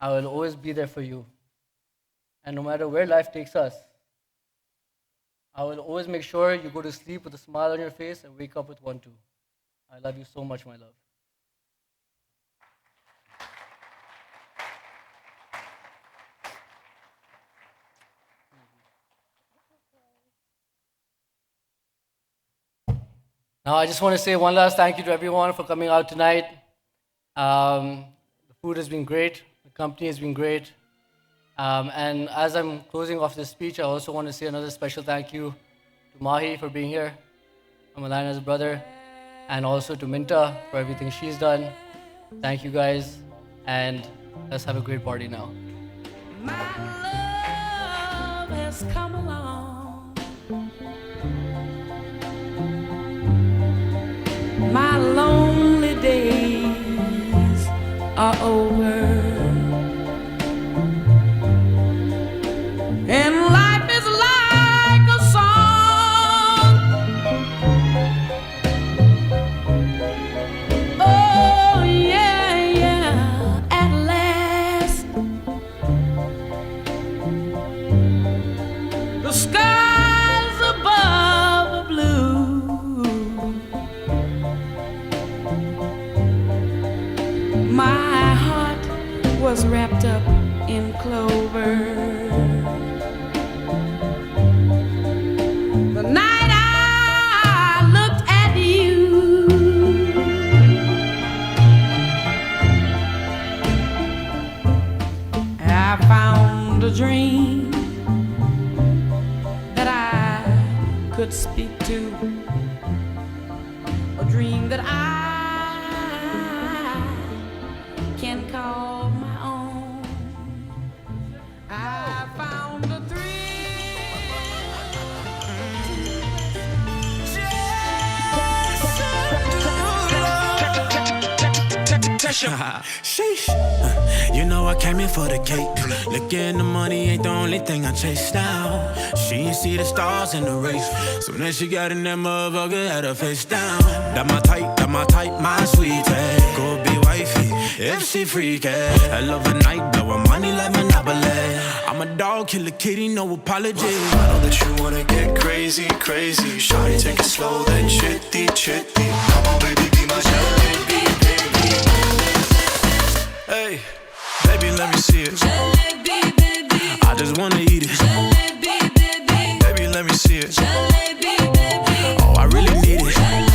I will always be there for you. And no matter where life takes us, I will always make sure you go to sleep with a smile on your face and wake up with one too. I love you so much, my love. Now, I just want to say one last thank you to everyone for coming out tonight. The food has been great. The company has been great. And as I'm closing off this speech, I also want to say another special thank you to Mahi for being here, to Malaina's brother, and also to Minta for everything she's done. Thank you guys, and let's have a great party now. My love has come along. My lonely days are over. And life is like a song. Oh, yeah, yeah, at last. The skies above are blue. My heart was wrapped up in clover. The night I looked at you, to a dream that I can call my own. I found a thrill. Sheesh. You know I came in for the cake. Looking the money ain't the only thing I chase now. She ain't see the stars in the race. So then she got in that motherfucker, had her face down. That my type, my sweetie. Go be wifey, if she freaky. I love a night, blowin' money like Monopoly. I'm a dog, kill a kitty, no apology. I know that you wanna get crazy, crazy. Shawty, take it slow, then chitty, chitty. Come on, baby, be my jalebi, baby. Hey, baby, let me see it. Jalebi, baby. I just wanna eat it. Jalebi, baby. Baby, let me see it. Jalebi, baby. Oh, I really need it.